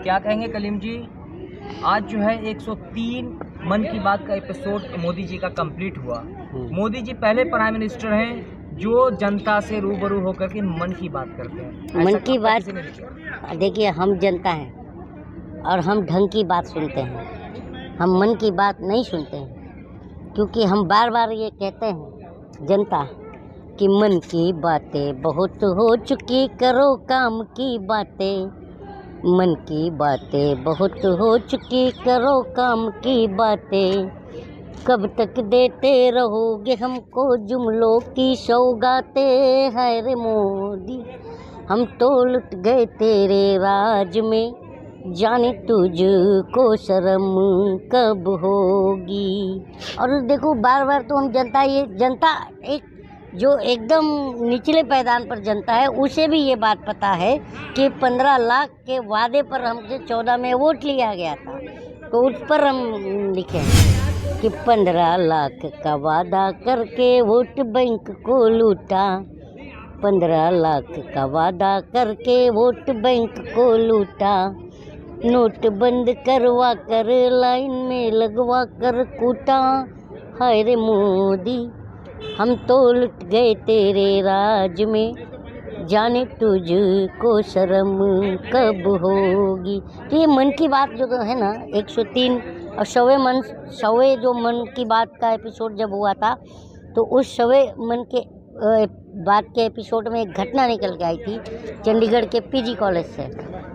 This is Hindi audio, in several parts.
क्या कहेंगे कलीम जी, आज जो है 103 मन की बात का एपिसोड मोदी जी का कंप्लीट हुआ। मोदी जी पहले प्राइम मिनिस्टर हैं जो जनता से रूबरू होकर के मन की बात करते हैं। मन की बात, देखिए हम जनता हैं और हम ढंग की बात सुनते हैं, हम मन की बात नहीं सुनते हैं, क्योंकि हम बार बार ये कहते हैं जनता कि मन की बातें बहुत हो चुकी, करो काम की बातें। मन की बातें बहुत हो चुकी, करो काम की बातें। कब तक देते रहोगे हमको जुमलों की सौगातें, है रे मोदी हम तो लुट गए तेरे राज में, जाने तुझको शर्म कब होगी। और देखो बार बार तो हम जनता, ये जनता एक जो एकदम निचले पैदान पर जनता है, उसे भी ये बात पता है कि 15 लाख के वादे पर हमसे 14 में वोट लिया गया था। तो उस पर हम लिखे कि 15 लाख का वादा करके वोट बैंक को लूटा, 15 लाख का वादा करके वोट बैंक को लूटा। नोट बंद करवा कर लाइन में लगवा कर कूटा, हाय रे मोदी हम तो लुट गए तेरे राज में, जाने तुझको शर्म कब होगी। तो ये मन की बात जो है ना 103 और 100वें जो मन की बात का एपिसोड जब हुआ था, तो उस 100वें मन के बात के एपिसोड में एक घटना निकल के आई थी चंडीगढ़ के पीजी कॉलेज से,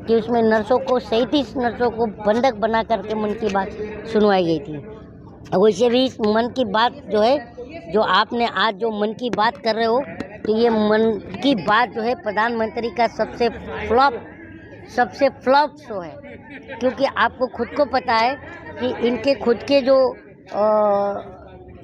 कि उसमें नर्सों को 37 नर्सों को बंधक बना करके मन की बात सुनवाई गई थी। वैसे भी इस मन की बात जो है, जो आपने आज जो मन की बात कर रहे हो, तो ये मन की बात जो है प्रधानमंत्री का सबसे फ्लॉप शो है। क्योंकि आपको खुद को पता है कि इनके खुद के जो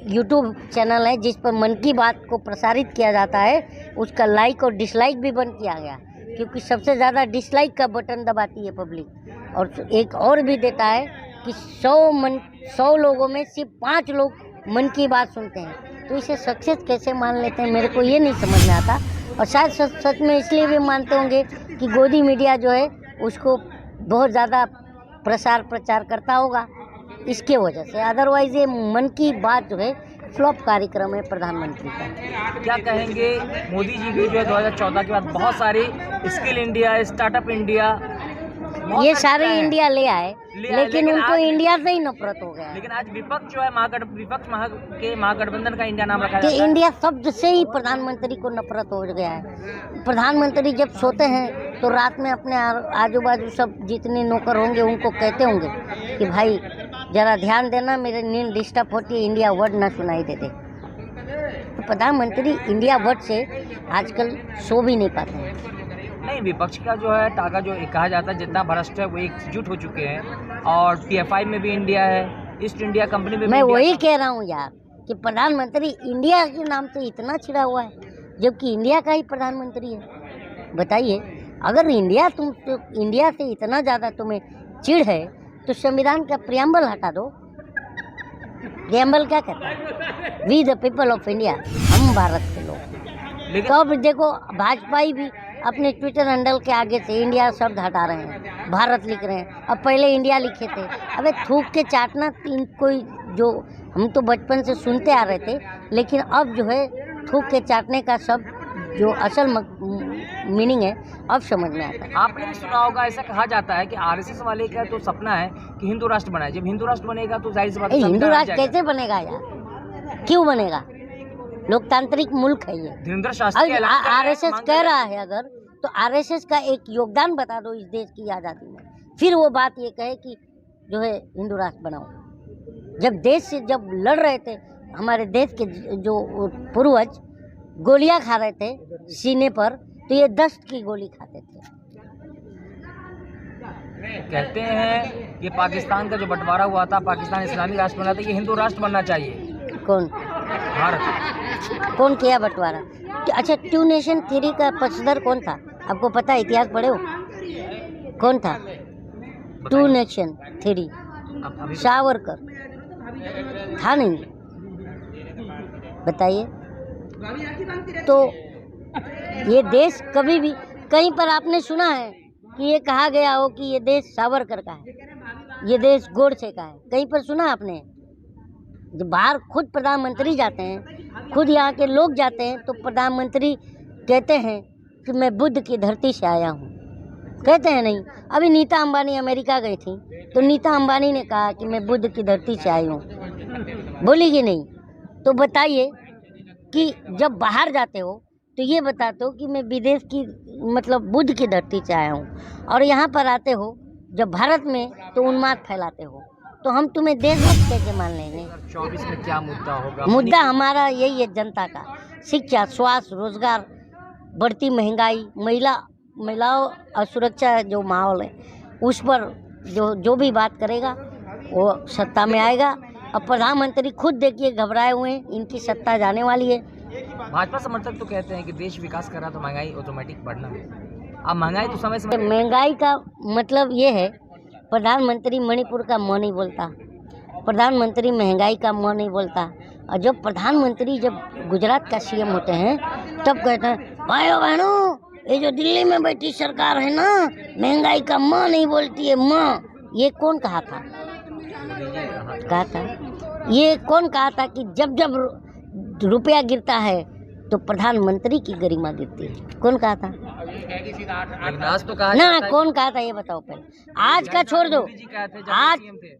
यूट्यूब चैनल है जिस पर मन की बात को प्रसारित किया जाता है, उसका लाइक और डिसलाइक भी बंद किया गया, क्योंकि सबसे ज़्यादा डिसलाइक का बटन दबाती है पब्लिक। और एक और भी देता है कि 100 लोगों में सिर्फ 5 लोग मन की बात सुनते हैं। तो इसे सक्सेस कैसे मान लेते हैं, मेरे को ये नहीं समझ में आता। और शायद सच में इसलिए भी मानते होंगे कि गोदी मीडिया जो है उसको बहुत ज़्यादा प्रचार करता होगा, इसके वजह से। अदरवाइज ये मन की बात जो है फ्लॉप कार्यक्रम है प्रधानमंत्री का। क्या कहेंगे, मोदी जी भी जो है 2014 के बाद बहुत सारी स्किल इंडिया, स्टार्टअप इंडिया, ये सारे इंडिया ले आए, लेकिन उनको इंडिया से ही नफरत हो गया। लेकिन आज विपक्ष जो है महागठबंधन का इंडिया नाम रखा जाता है। इंडिया शब्द से ही प्रधानमंत्री को नफरत हो गया है। प्रधानमंत्री जब सोते हैं तो रात में अपने आजू बाजू सब जितने नौकर होंगे उनको कहते होंगे कि भाई जरा ध्यान देना, मेरे नींद डिस्टर्ब होती है, इंडिया वर्ड ना सुनाई देते। तो प्रधानमंत्री इंडिया वर्ड से आजकल सो भी नहीं पाते हैं। नहीं, विपक्ष का जो है टाका जो कहा जाता है, जितना भ्रष्ट है वो एकजुट हो चुके हैं। और PFI में भी इंडिया है, ईस्ट इंडिया कंपनी में भी। मैं वही कह रहा हूँ यार कि प्रधानमंत्री इंडिया के नाम से इतना छिड़ा हुआ है, जबकि इंडिया का ही प्रधानमंत्री है। बताइए, अगर इंडिया से इतना ज़्यादा तुम्हें चिढ़ है तो संविधान का प्रियम्बल हटा दो। प्रियम्बल क्या कहता है? We the people of India, हम भारत के लोग। तो अब देखो भाजपा भी अपने ट्विटर हैंडल के आगे से इंडिया शब्द हटा रहे हैं, भारत लिख रहे हैं। अब पहले इंडिया लिखे थे। अबे थूक के चाटना, कोई जो हम तो बचपन से सुनते आ रहे थे, लेकिन अब जो है थूक के चाटने का शब्द जो असल मीनिंग है अब समझ में आता है। आपने भी सुना होगा, ऐसा कहा जाता है कि RSS वाले का तो सपना है कि हिंदू राष्ट्र बनाए। जब हिंदू राष्ट्र बनेगा तो जाहिर सी बात है हिंदू राष्ट्र कैसे बनेगा यार? क्यों बनेगा? लोकतांत्रिक मुल्क है ये। RSS कह रहा है अगर, तो RSS का एक योगदान बता दो इस देश की आज़ादी में, फिर वो बात ये कहे कि जो है हिंदू राष्ट्र बनाओ। जब देश से जब लड़ रहे थे, हमारे देश के जो पूर्वज गोलियां खा रहे थे सीने पर, तो ये दस्त की गोली खाते थे। कहते हैं कि पाकिस्तान का जो बंटवारा हुआ था, पाकिस्तान इस्लामिक राष्ट्र बना था, ये हिंदू राष्ट्र बनना चाहिए। कौन? भारत। कौन किया बंटवारा? अच्छा, 2 नेशन थ्योरी का पक्षधर कौन था? आपको पता है? इतिहास पढ़े हो? कौन था 2 नेशन थ्योरी? सावरकर था नहीं? बताइए। तो ये देश कभी भी कहीं पर आपने सुना है कि ये कहा गया हो कि ये देश सावरकर का है, ये देश गोडसे का है। कहीं पर सुना आपने? जब बाहर खुद प्रधानमंत्री जाते हैं, खुद यहाँ के लोग जाते हैं, तो प्रधानमंत्री कहते हैं कि मैं बुद्ध की धरती से आया हूँ, कहते हैं नहीं? अभी नीता अंबानी अमेरिका गई थी, तो नीता अंबानी ने कहा कि मैं बुद्ध की धरती से आई हूँ, बोली कि नहीं? तो बताइए कि जब बाहर जाते हो तो ये बताते हो कि मैं विदेश की मतलब बुद्ध की धरती से आया हूँ, और यहाँ पर आते हो जब भारत में तो उन्माद फैलाते हो, तो हम तुम्हें देशभक्त कैसे मान लेंगे? 2024 में क्या मुद्दा होगा? मुद्दा हमारा यही है, जनता का शिक्षा, स्वास्थ्य, रोजगार, बढ़ती महंगाई, महिलाओं और सुरक्षा जो माहौल है उस पर जो भी बात करेगा वो सत्ता में आएगा। अब प्रधानमंत्री खुद देखिए घबराए हुए हैं, इनकी सत्ता जाने वाली है। भाजपा समर्थक तो कहते हैं कि देश विकास कर रहा तो महंगाई ऑटोमेटिक बढ़ना है। अब महंगाई तो समय समय महंगाई का मतलब ये है, प्रधानमंत्री मणिपुर का म नहीं बोलता, प्रधानमंत्री महंगाई का म नहीं बोलता, और जब प्रधानमंत्री जब गुजरात का सीएम होते हैं तब कहते हैं भाइयों बहनों, ये जो दिल्ली में बैठी सरकार है ना, महंगाई का म नहीं बोलती है, म। ये कौन कहा था? ये कौन कहा था कि जब जब रुपया गिरता है तो प्रधानमंत्री की गरिमा गिरती है? कौन कहा था? तो कहा ना, कौन कहा था ये बताओ पहले। आज का छोड़ दो,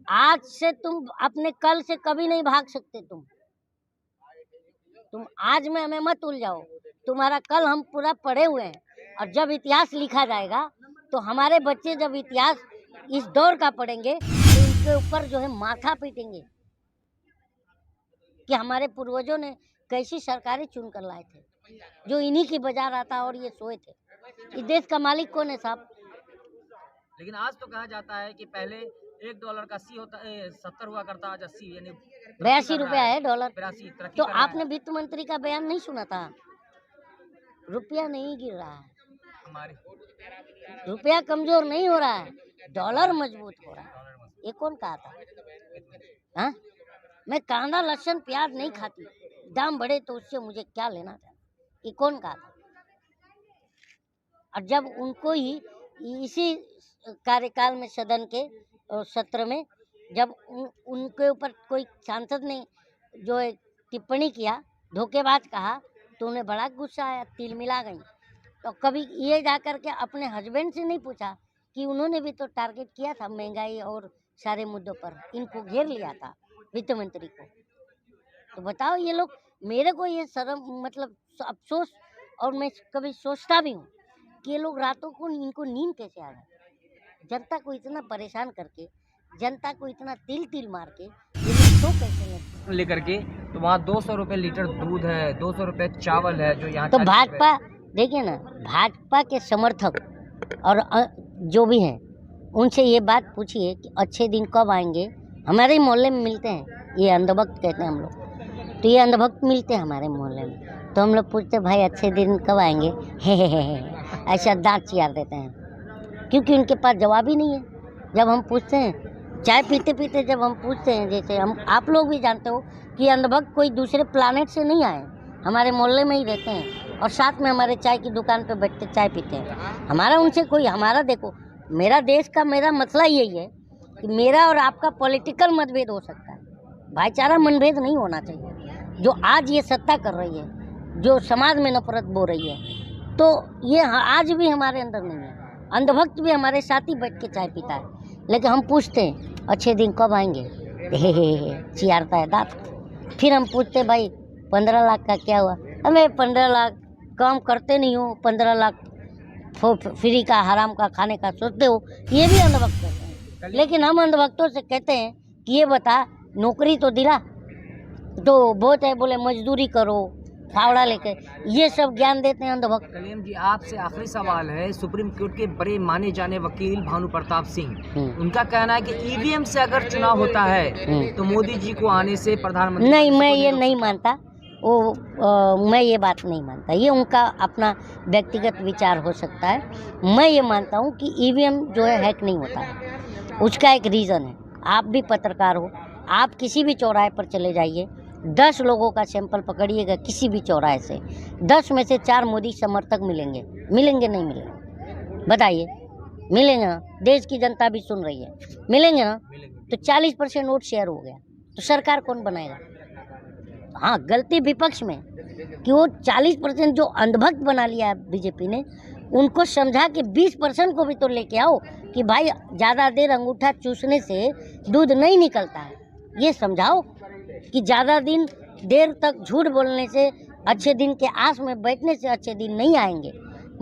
आज से तुम अपने कल से कभी नहीं भाग सकते। तुम आज में हमें मत उलझाओ, तुम्हारा कल हम पूरा पढ़े हुए हैं, और जब इतिहास लिखा जाएगा तो हमारे बच्चे जब इतिहास इस दौर का पढ़ेंगे तो इनके ऊपर जो है माथा पीटेंगे कि हमारे पूर्वजों ने कैसी सरकारें चुन कर लाए थे, जो इन्हीं की बजा रहा था और ये सोए थे। इस देश का मालिक कौन है साहब? लेकिन आज तो कहा जाता है कि पहले $1 का 70 हुआ करता, आज 80 यानी 82 रुपया है डॉलर। 82 तरक्की तो कर रहा है। आपने वित्त मंत्री का बयान नहीं सुना था? रुपया नहीं गिर रहा है, हमारे रुपया कमजोर नहीं हो रहा है, डॉलर मजबूत हो रहा है। ये कौन कहा था? हाँ, मैं कांदा लहसुन प्याज नहीं खाती, दाम बढ़े तो उससे मुझे क्या लेना था? ये कौन कहा था? और जब उनको ही इसी कार्यकाल में सदन के सत्र में जब उनके ऊपर कोई सांसद ने जो है टिप्पणी किया, धोखेबाज कहा, तो उन्हें बड़ा गुस्सा आया, तिल मिला गई। तो कभी ये जाकर के अपने हस्बैंड से नहीं पूछा कि उन्होंने भी तो टारगेट किया था महंगाई और सारे मुद्दों पर, इनको घेर लिया था वित्त मंत्री को। तो बताओ, ये लोग, मेरे को ये शर्म मतलब अफसोस, और मैं कभी सोचता भी हूँ कि ये लोग रातों को इनको नींद कैसे आ जाए? जनता को इतना परेशान करके, जनता को इतना तिल मार के ये लोग सो कैसे लेकर के, तो वहाँ 200 रुपये लीटर दूध है, 200 रुपये चावल है, जो यहाँ तो भाजपा, देखिए ना, भाजपा के समर्थक और जो भी हैं उनसे ये बात पूछिए कि अच्छे दिन कब आएंगे। हमारे ही मोहल्ले में मिलते हैं, ये अंधभक्त कहते हैं हम लोग, तो ये अंधभक्त मिलते हैं हमारे मोहल्ले में, तो हम लोग पूछते भाई अच्छे दिन कब आएंगे, हे ऐसा दांत चियार देते हैं, क्योंकि उनके पास जवाब ही नहीं है। जब हम पूछते हैं, चाय पीते पीते जब हम पूछते हैं, जैसे हम आप लोग भी जानते हो कि अंधभक्त कोई दूसरे प्लानेट से नहीं आए, हमारे मोहल्ले में ही रहते हैं और साथ में हमारे चाय की दुकान पे बैठते चाय पीते हैं। हमारा उनसे कोई, हमारा देखो, मेरा देश का मेरा मसला यही है कि मेरा और आपका पॉलिटिकल मतभेद हो सकता है, भाईचारा मनभेद नहीं होना चाहिए। जो आज ये सत्ता कर रही है, जो समाज में नफरत बो रही है, तो ये आज भी हमारे अंदर नहीं है। अंधभक्त भी हमारे साथ ही बैठ के चाय पीता है, लेकिन हम पूछते हैं अच्छे दिन कब आएंगे, चियारता है दांत। फिर हम पूछते भाई 15 लाख का क्या हुआ, हमें 15 लाख काम करते नहीं हो, 15 लाख फ्री का हराम का खाने का सोचते हो, ये भी अंधभक्त कहते हैं। लेकिन हम अंधभक्तों से कहते हैं कि ये बता, नौकरी तो दिला, तो बहुत है बोले मजदूरी करो, फावड़ा लेके, ये सब ज्ञान देते हैं अंधभक्त। कलीम जी, आपसे आखिरी सवाल है। सुप्रीम कोर्ट के बड़े माने जाने वकील भानु प्रताप सिंह, उनका कहना है कि ईवीएम से अगर चुनाव होता है तो मोदी जी को आने से प्रधानमंत्री नहीं, मैं ये नहीं मानता, मैं ये बात नहीं मानता, ये उनका अपना व्यक्तिगत विचार हो सकता है। मैं ये मानता हूँ कि ईवीएम जो है हैक नहीं होता है, उसका एक रीज़न है। आप भी पत्रकार हो, आप किसी भी चौराहे पर चले जाइए, 10 लोगों का सैंपल पकड़िएगा किसी भी चौराहे से, 10 में से 4 मोदी समर्थक मिलेंगे, नहीं मिलेंगे? बताइए, मिलेंगे ना? देश की जनता भी सुन रही है, मिलेंगे ना? मिलेंगे। तो 40% वोट शेयर हो गया, तो सरकार कौन बनाएगा? हाँ, गलती विपक्ष में कि वो 40% जो अंधभक्त बना लिया है बीजेपी ने, उनको समझा कि 20% को भी तो लेके आओ कि भाई ज़्यादा देर अंगूठा चूसने से दूध नहीं निकलता है। ये समझाओ कि ज़्यादा देर तक झूठ बोलने से, अच्छे दिन के आस में बैठने से अच्छे दिन नहीं आएंगे।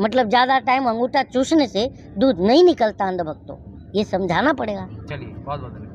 मतलब ज़्यादा टाइम अंगूठा चूसने से दूध नहीं निकलता अंधभक्तों, ये समझाना पड़ेगा। चलिए, बहुत बहुत धन्यवाद।